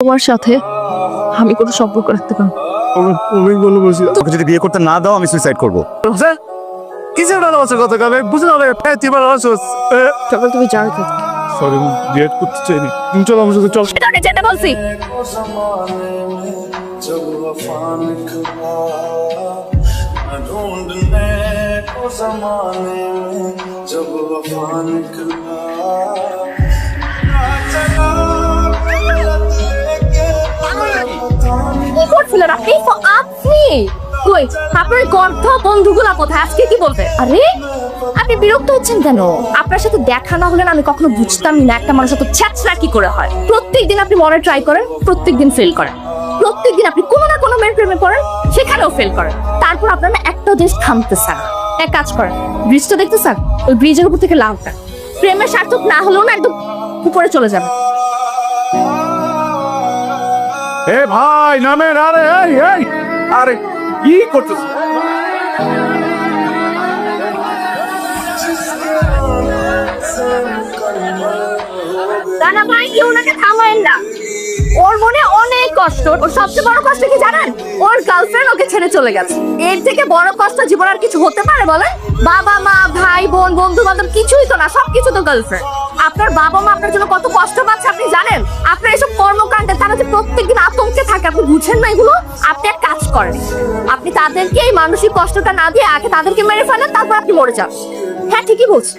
তোমার সাথে আমি কোনো সম্পর্ক রাখতে পারবো না। আমি বলে বসি তোকে যদি বিয়ে করতে না দাও আমি সুইসাইড করবো। কিসের ভালোবাসার কথা কবে বুঝে না তুই ভালোবাসোস। সকাল তুমি জানো তো সরি বিয়ে করতে চাইনি তুমি চলো আমার সাথে চল। তোকে যেতে বলছি। কি করছিলেন আপনি? আপনি কই আপনার গর্ধ বন্ধুগুলা কোথায়? আজকে কি বলবে? আরে আপনি বিরক্ত হচ্ছেন কেন? আপনার সাথে দেখা না হলে না আমি কখনো বুঝতামই না একটা মানুষের সাথে ছ্যাচরা কি করে হয়। প্রত্যেকদিন আপনি মনে ট্রাই করেন, প্রত্যেকদিন ফেল করেন। প্রত্যেকদিন আপনি কোনো না কোনো মেয়ের প্রেমে পড়েন, সেখানেও ফেল করেন। তারপর আপনার না একটা দেশ থামতেছে না। এক কাজ করেন, ব্রিজটা দেখতেছেন? ওই ব্রিজের উপর থেকে লাউটা প্রেমের সার্থক না হলেও না একদম উপরে চলে যাবে। এ ভাই নামেন। আরে এই এই আরে কি করতেছ? দাদা ভাই কেউ ওনাকে থামায়েন না। ওর মনে অনেক কষ্ট। ওর সবচেয়ে বড় কষ্ট কি জানেন? ওর গার্লফ্রেন্ড ওকে ছেড়ে চলে গেছে। এর থেকে বড় কষ্ট জীবন আর কিছু হতে পারে বলেন? বাবা মা ভাই বোন বন্ধু বান্ধব কিছুই তো না, সবকিছু তো গার্লফ্রেন্ড। আপনার বাবা মা আপনার জন্য কত কষ্ট পাচ্ছে আপনি জানেন? আপনার এসব কর্মকাণ্ডে তারা যে প্রত্যেকদিন আতঙ্কে থাকে আপনি বুঝেন না এগুলো? আপনি এক কাজ করেন, আপনি তাদেরকে এই মানসিক কষ্টটা না দিয়ে আগে তাদেরকে মেরে ফেলেন, তারপর আপনি মরে যান। হ্যাঁ ঠিকই বলছি।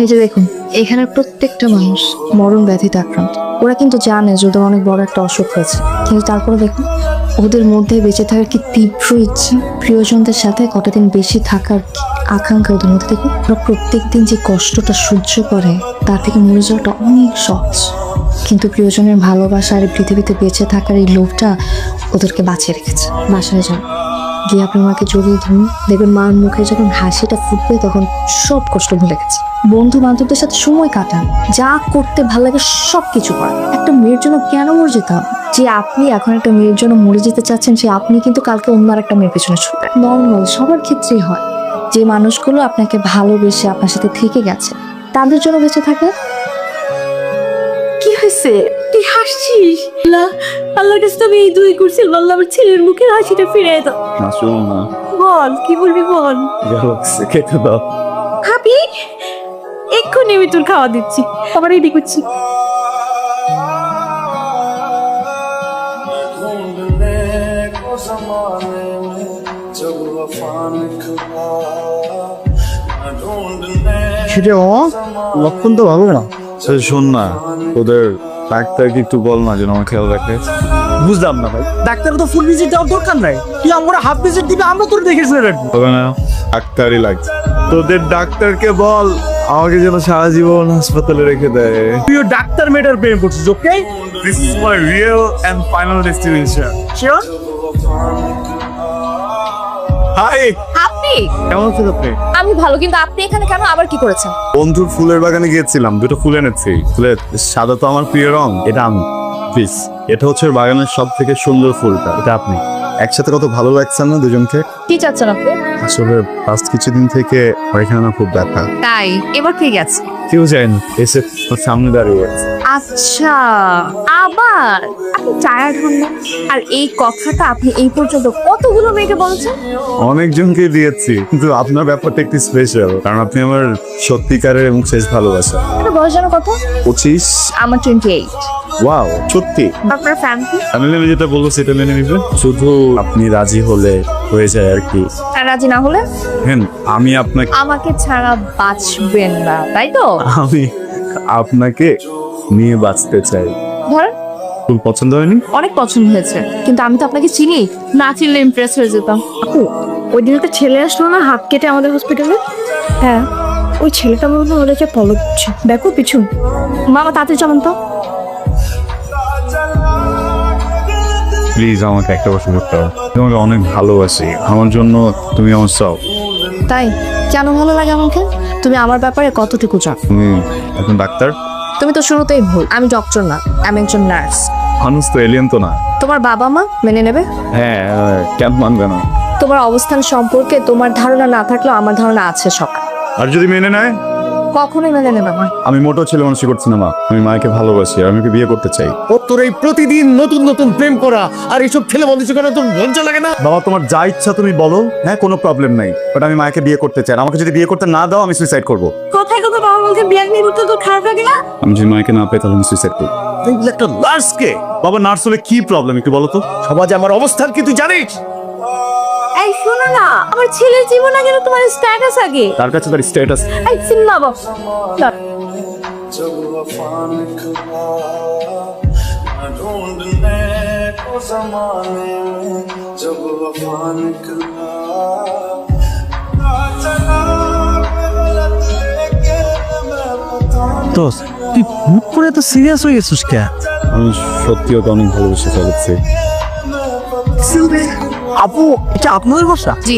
এই যে দেখুন, এখানে প্রত্যেকটা মানুষ মরণ ব্যাধিতে আক্রান্ত। ওরা কিন্তু জানে যে ওদের অনেক বড় একটা অসুখ হয়েছে, কিন্তু তারপরে দেখুন ওদের মধ্যে বেঁচে থাকার কি তীব্র ইচ্ছে, প্রিয়জনদের সাথে কতদিন বেশি থাকার আকাঙ্ক্ষা ওদের মধ্যে। দেখুন ওরা প্রত্যেকদিন যে কষ্টটা সহ্য করে তার থেকে মরে যাওয়াটা অনেক সহজ, কিন্তু প্রিয়জনের ভালোবাসা আর পৃথিবীতে বেঁচে থাকার এই লোভটা ওদেরকে বাঁচিয়ে রেখেছে। বাসায় যান, গিয়ে আপনার মাকে জড়িয়ে ধরুন, দেখবেন মার মুখে যখন হাসিটা ফুটবে তখন সব কষ্ট ভুলে গেছে। বন্ধু বান্ধবদের সাথে সময় কাটান, যা করতে ভালো লাগে সব কিছু করেন। একটা মেয়ের জন্য কেন মরে যেতে হবে? যে আপনি এখন একটা মেয়ের জন্য মরে যেতে চাচ্ছেন, সে আপনি কিন্তু কালকে অন্য আর একটা মেয়ের পেছনে ছুটবেন। নর্মাল সবার ক্ষেত্রেই হয়। যে মানুষগুলো আপনাকে ভালোবেসে আপনার সাথে থেকে গেছে তাদের জন্য বেঁচে থাকে। কি হয়েছে? তুই হাসছিস? আল্লাহর কাছে আমি এই দুই করছি, আল্লাহ আমার ছেলের মুখের হাসিটা ফিরে দাও। আসুন না বল কি বলবি বল। খেতে দাও। খাবি? এক্ষুনি আমি তোর খাওয়া দিচ্ছি, আবার রেডি করছি। সেটা লক্ষণ তো ভালো না। শোন না, ওদের ডাক্তারকে একটু বল না যেন আমার খেয়াল রাখে। বুঝলাম না ভাই, ডাক্তার তো ফুল ভিজিট দেওয়ার দরকার নাই। তুই আমরা হাফ ভিজিট দিবি, আমরা তোর দেখে শুনে রাখবো। হবে না, ডাক্তারই লাগছে। তোদের ডাক্তারকে বল আমাকে যেন সারা জীবন হাসপাতালে রেখে দেয়। তুই ডাক্তার মেটার প্রেম করছিস, okay? This is my real and final destination. Sure? Hi, আপনি? কেমন আছেন আপনি? আমি ভালো, কিন্তু আপনি এখানে কেন? আবার কি করেছেন? বন্ধুর ফুলের বাগানে গিয়েছিলাম, দুটো ফুল এনেছি। ফুলের সাদা তো আমার প্রিয় রং, এটা আমি। প্লিজ, এটা হচ্ছে ওর বাগানের সব থেকে সুন্দর ফুলটা, এটা আপনি। একসাথে কত ভালো লাগছে না দুজনকে? কি চাচ্ছেন আপনি? আসলে ফার্স্ট কিছুদিন থেকে আমার এখানে না খুব ব্যথা। তাই এবার কে গেছে? কেউ যায় না, এসে ওর সামনে দাঁড়িয়ে আছে। আচ্ছা, আবার আপনি টায়ার্ড হন না? আর এই কথাটা আপনি এই পর্যন্ত কতগুলো মেয়েকে বলছেন? অনেকজনকে দিয়েছি, কিন্তু আপনার ব্যাপারটা একটু স্পেশাল, কারণ আপনি আমার সত্যিকারের এবং শেষ ভালোবাসা। আপনার বয়স যেন কত? 25। আমার 28। ওয়াও, সত্যি? আপনার ফ্যামিলি? আমি যেটা বলবো সেটা মেনে নিবে, শুধু আপনি রাজি হলে হয়ে যায় আর কি। আর রাজি না হলে? হ্যাঁ, আমি আপনাকে আমাকে ছাড়া বাঁচবেন না, তাই তো? আমি আপনাকে নিয়ে বাঁচতে চাই। ধরেন খুব পছন্দ হয়নি? অনেক পছন্দ হয়েছে, কিন্তু আমি তো আপনাকে চিনি না, চিনলে ইমপ্রেস হয়ে যেতাম। আপু, ওই দিন একটা ছেলে আসলো না হাত কেটে আমাদের হসপিটালে? হ্যাঁ, ওই ছেলেটা মনে হয় ওদেরকে ফলো করছে। দেখো পিছু। মামা তাড়াতাড়ি চলেন তো। প্লিজ আমাকে একটা বছর করতে হবে। তোমাকে অনেক ভালোবাসি, আমার জন্য তুমি আমার সব। তাই কেন ভালো লাগে আমাকে? তুমি আমার ব্যাপারে কতটুকু জানো? তুমি এখন ডাক্তার? তুমি তো শুরুতেই ভুল। আমি ডক্টর না, আমি একজন নার্স। মানুষ তো এলিয়েন তো না। তোমার বাবা মা মেনে নেবে? হ্যাঁ, কেন মানবে না? তোমার অবস্থান সম্পর্কে তোমার ধারণা না থাকলেও আমার ধারণা আছে সব। আর যদি মেনে নেয়? কখনোই মেনে নেবে না। আমি মোটেও ছেলে মানুষই করছি না মা, আমি মাকে ভালোবাসি আর আমি ওকে বিয়ে করতে চাই। ও তোর এই প্রতিদিন নতুন নতুন প্রেম করা আর এইসব ছেলে মানুষ করে তোর লজ্জা লাগে না? বাবা তোমার যা ইচ্ছা তুমি বলো, হ্যাঁ কোনো প্রবলেম নাই, বাট আমি মাকে বিয়ে করতে চাই। আর আমাকে যদি বিয়ে করতে না দাও আমি সুইসাইড করবো। কোথায় কোথায় বাবা বলতে বিয়ে নিয়ে করতে তো খারাপ লাগে না? আমি যদি মাকে না পাই তাহলে আমি সুইসাইড করবো। তুই একটা লাশকে বাবা নার্স হলে কি প্রবলেম একটু বলো তো? সমাজে আমার অবস্থান কি তুই জানিস? এই শোনো না, আমার ছেলের জীবন আগে না তোমার স্ট্যাটাস আগে। তার কাছে তার স্ট্যাটাস। এই সিনেমা বাবা जब वफा निकला मैं ढूंढने को ज़माने में जब वफा निकला चला गलत लेके मैं पता দোস্ত তুই হুট করে এত সিরিয়াস হয়ে গেছিস কে? আমি সত্যি ওকে অনেক ভালোবেসে ফেলেছি। আপু এটা আপনাদের বাসা? জি।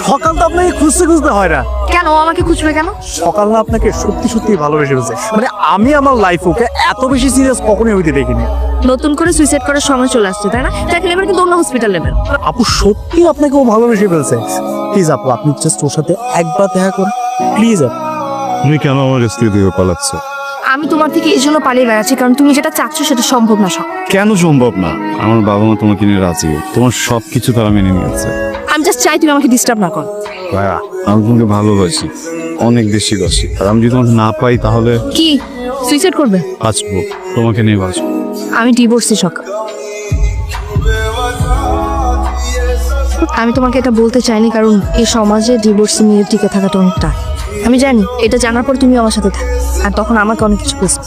সকাল তো আপনাকে খুঁজতে খুঁজতে হয় না। কেন ও আমাকে খুঁজবে কেন? সকাল না আপনাকে সত্যি সত্যি ভালোবেসে ফেলছে। মানে আমি আমার লাইফ ওকে এত বেশি সিরিয়াস কখনোই হইতে দেখিনি। নতুন করে সুইসাইড করার সময় চলে আসছে তাই না? তাকে এবার কিন্তু অন্য হসপিটাল নেবেন। আপু সত্যি আপনাকে ও ভালোবেসে ফেলছে। প্লিজ আপু আপনি জাস্ট ওর সাথে একবার দেখা করুন প্লিজ। তুমি কেন আমার স্ত্রী দিয়ে পালাচ্ছ? আমি তোমার থেকে এই জন্য পালিয়ে বেড়াচ্ছি কারণ তুমি যেটা চাচ্ছ সেটা সম্ভব না সব। কেন সম্ভব না? আমার বাবা মা তোমাকে নিয়ে রাজি, তোমার সবকিছু তারা মেনে নিয়েছে। আমি জাস্ট চাই তুমি আমাকে ডিস্টার্ব না করো। ভাইয়া আমি তোমাকে ভালোবাসি, অনেক বেশি বাসি। আর আমি যদি তোমাকে না পাই তাহলে কি সুইসাইড করবে? বাঁচবো, তোমাকে নিয়ে বাঁচবো। আমি ডিভোর্সি সকাল। আমি তোমাকে এটা বলতে চাইনি কারণ এই সমাজে ডিভোর্সি নিয়ে টিকে থাকাটা অনেকটা। আমি জানি এটা জানার পর তুমি আমার সাথে থাক আর তখন আমাকে অনেক কিছু বুঝবে।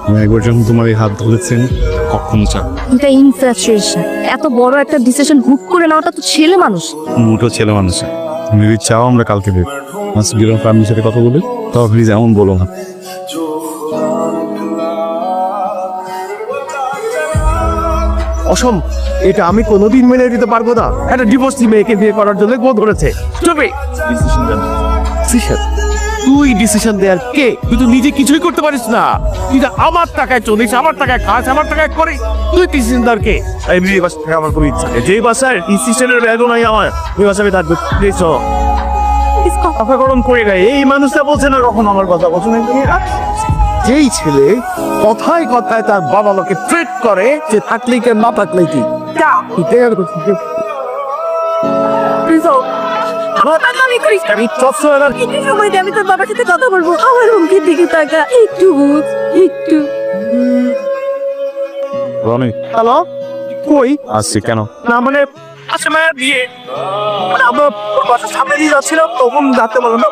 আমি একবার যখন তোমার এই হাত ধরেছেন কখনো চাপ এটা ইনফ্যাচুয়েশন। এত বড় একটা ডিসিশন হুট করে নেওয়াটা তো ছেলে মানুষ। মোটো ছেলে মানুষের। তুমি যদি চাও আমরা কালকে দেব মাস গিরম ফ্যামিলির সাথে কথা বলি, তাও প্লিজ এমন বলো না। অসম এটা আমি কোনোদিন মেনে নিতে পারবো না। একটা ডিভোর্সি মেয়েকে বিয়ে করার জন্য গোল ধরেছে। তুই ডিসিশন দেয়ার কে? তুই তো নিজে কিছুই করতে পারিস না। তুই তো আমার টাকায় চলিস, আমার টাকায় খাস, আমার টাকায় করিস। তুই ডিসিশন দেওয়ার কে? এই বিয়ে বাসা থেকে আমার খুব ইচ্ছা। যেই বাসায় ডিসিশনের ব্যাগও নাই আমার, ওই বাসায় থাকবে। প্লিজ কথা গরম করে গায়ে এই মানুষটা বলছে না কখন আমার কথা বলছে না। যেই ছেলে কথায় কথায় তার বাবা লোকে ট্রিট করে, সে থাকলেই কে না থাকলেই কি? আমি আমি তোর বাবার সাথে কথা বলবো। আমার মুখের দিকে তাকা একটু একটু। রনি হ্যালো কই আসছি কেন? না মানে আচ্ছা মায়ের বিয়ে মানে আমরা বাসার সামনে দিয়ে যাচ্ছিলাম তখন যাতে বলো না।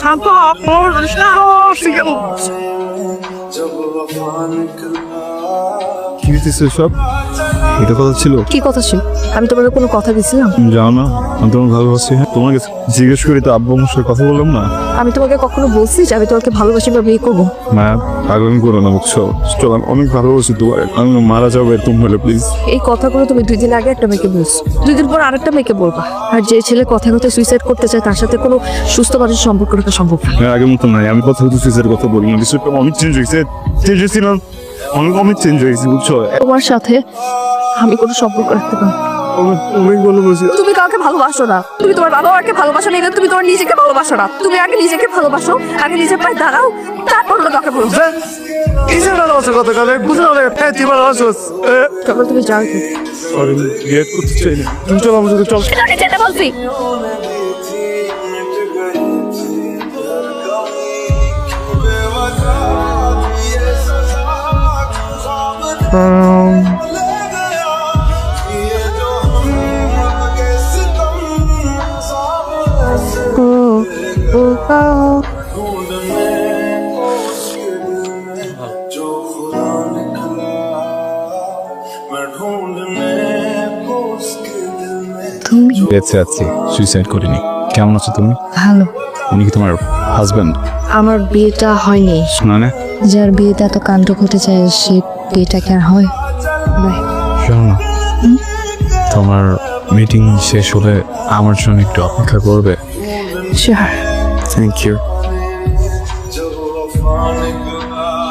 শান্ত जब वफा निकला কি দিতেছো সব? এটা কথা ছিল? কি কথা ছিল? আমি তোমাকে কোনো কথা দিছিলাম? তুমি জানো না আমি তোমাকে ভালোবাসি। হ্যাঁ তোমার কাছে জিজ্ঞেস করি তো আব্বু আমার সাথে কথা বললাম না। আমি তোমাকে কখনো বলছি যে আমি তোমাকে ভালোবাসি বা বিয়ে করবো? মা পাগলামি করো না বুঝছো? চল আমি অনেক ভালোবাসি তোমার, আমি মারা যাবো এরকম হলে প্লিজ। এই কথাগুলো তুমি 2 দিন আগে একটা মেয়েকে বলছো, 2 দিন পর আরেকটা মেয়েকে বলবা। আর যে ছেলে কথা কথা সুইসাইড করতে চায় তার সাথে কোনো সুস্থ মানুষের সম্পর্ক রাখা সম্ভব না। আগের মতো নাই, আমি কথা বলতে সুইসাইড কথা বলি না। বিষয়টা অনেক চেঞ্জ হয়েছে, চেঞ্জ হয়েছিলাম অনেক চেঞ্জ হয়েছে বুঝছো? তোমার সাথে আমি কোনো সম্পর্ক রাখতে পারি না। অনেক ভালোবাসি। তুমি কাউকে ভালোবাসো না, তুমি তোমার বাবা মাকে ভালোবাসো না, এটা তুমি তোমার নিজেকে ভালোবাসো না। তুমি আগে নিজেকে ভালোবাসো, আগে নিজের পায়ে দাঁড়াও, তারপর হলো কাউকে বলো। কিসের ভালোবাসা কথা কালে বুঝে না হ্যাঁ তুই ভালোবাসোস। তখন তুমি যাও কি? সরি বিয়ে করতে চাই না। তুমি চল আমার সাথে চল। আমি যেতে বলছি। मिट गई थी धड़कन बेवजह ये सजा ख्वाब ले गया ये जो हम के सितम साब ऐसे ढूंढने को उसके दिल में जो खुदा निकला मैं ढूंढने को उसके दिल में তুমি বেঁচে আছি, সুইসাইড করিনি। কেমন আছো তুমি? ভালো। উনি কি তোমার হাজবেন্ড? আমার বিয়েটা হয়নি। শোনা না যার বিয়েতে এত কাণ্ড ঘটে যায় সে বিয়েটা কি আর হয়? বাই। শোনো না, তোমার মিটিং শেষ হলে আমার জন্য একটু অপেক্ষা করবে? শিওর। Thank you. तूफान निकला